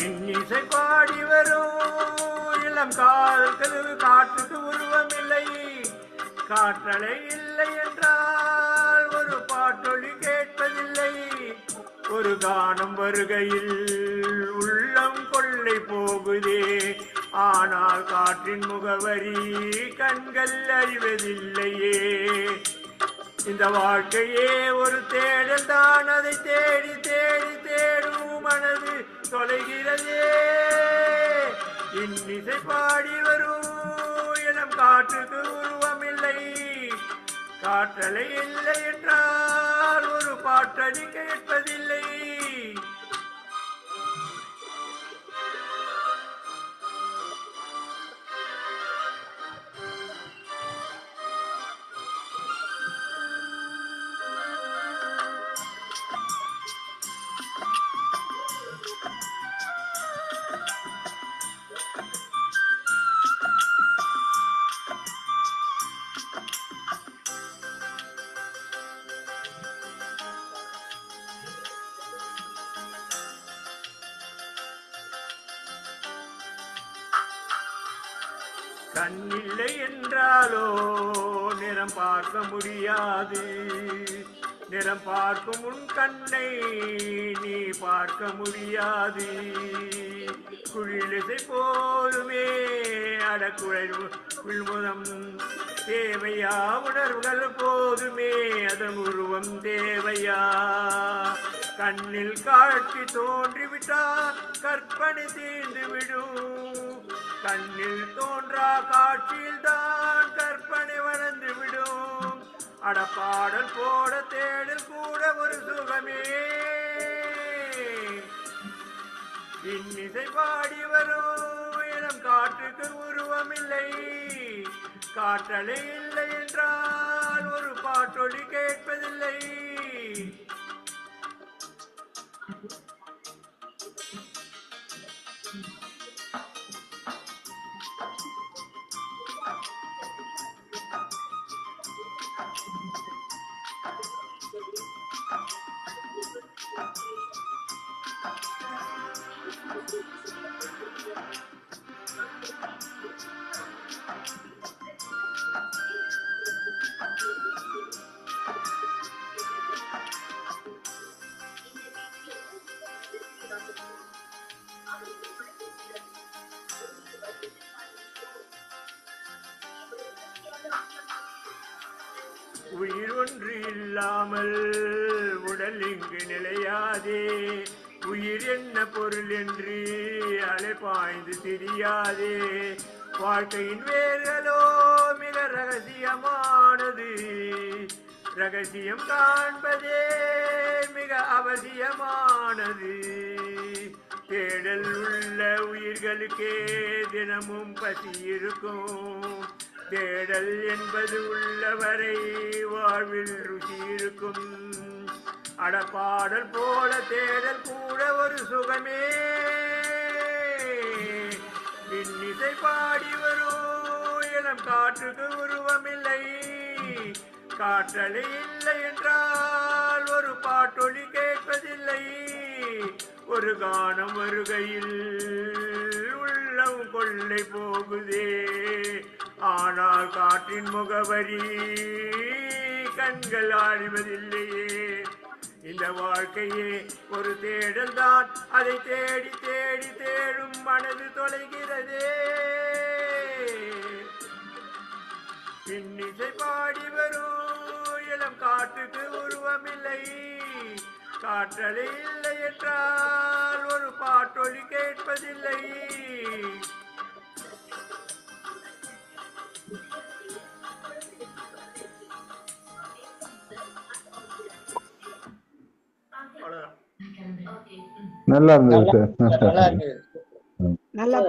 இன்னிசை பாடி வரும் இளம் காதல்கள் காற்றுக்கு உருவமில்லை, காற்றலை இல்லை என்றால் ஒரு பாட்டொலி கேட்பதில்லை. ஒரு கானம் வருகையில் உள்ளம் கொள்ளை போகுதே, ஆனால் காற்றின் முகவரி கண்கள் அறிவதில்லையே. இந்த வாழ்க்கையே ஒரு தேடல் தான், அதை தேடி தேடி தேடும் மனது தொலைகிறதே. இன்னிசை பாடி வரும் இளம் காற்றுக்கு உருவமில்லை, காற்றலை இல்லை என்றால் ஒரு பாட்டடி கேட்பதில்லை. கண்ணில்லை என்றாலோ நிறம் பார்க்க முடியாது, நிறம் பார்க்கும் உன் கண்ணை நீ பார்க்க முடியாது. குழிலிசை போதுமே அடக்குழல்முதம் தேவையா, உணர்வுகள் போதுமே அதன் உருவம் தேவையா. கண்ணில் காட்சி தோன்றிவிட்டால் கற்பனை தீர்ந்துவிடும், கண்ணில் தோன்றா காட்சியில் தான் கற்பனை வளர்ந்துவிடும். அடப்பாடல் போட தேடல் கூட ஒரு சுகமே. இன்னிசை பாடி வரும் இளம் காற்றுக்கு உருவமில்லை, காற்றலை இல்லை என்றால் ஒரு பாட்டொலி கேட்பதில்லை. உயிர் ஒன்று இல்லாமல் உடல் இங்கு நிலையாதே, உயிர் என்ன பொருள் என்று அலைபாய்ந்து தெரியாதே. வாழ்க்கையின் வேர்களோ மிக ரகசியமானது, ரகசியம் காண்பதே மிக அவசியமானது. தேடல் உள்ள உயிர்களுக்கே தினமும் பசி இருக்கும், தேடல் என்பது உள்ளவரை வாழ்வில் ருசி இருக்கும். அடப்பாடல் போல தேடல் கூட ஒரு சுகமே. இன்னிசை பாடி வரும் இளம் காற்றுக்கு உருவமில்லை, காற்றலை இல்லை என்றால் ஒரு பாட்டொலி கேட்பதில்லை. ஒரு கானம் வருகையில் உள்ளம் கொள்ளை போகுதே, ஆனால் காற்றின் முகவரி கண்கள் அறிவதில்லையே. இந்த வாழ்க்கையே ஒரு தேடல் தான், அதை தேடி தேடி தேடும் மனது தொலைகிறதே. இன்னிசை பாடி வரும் இளம் காற்றுக்கு உருவமில்லை, காற்றலை இல்லை என்றால் ஒரு பாட்டொலி கேட்பதில்லை. நல்லா இருந்தது சார். நல்லா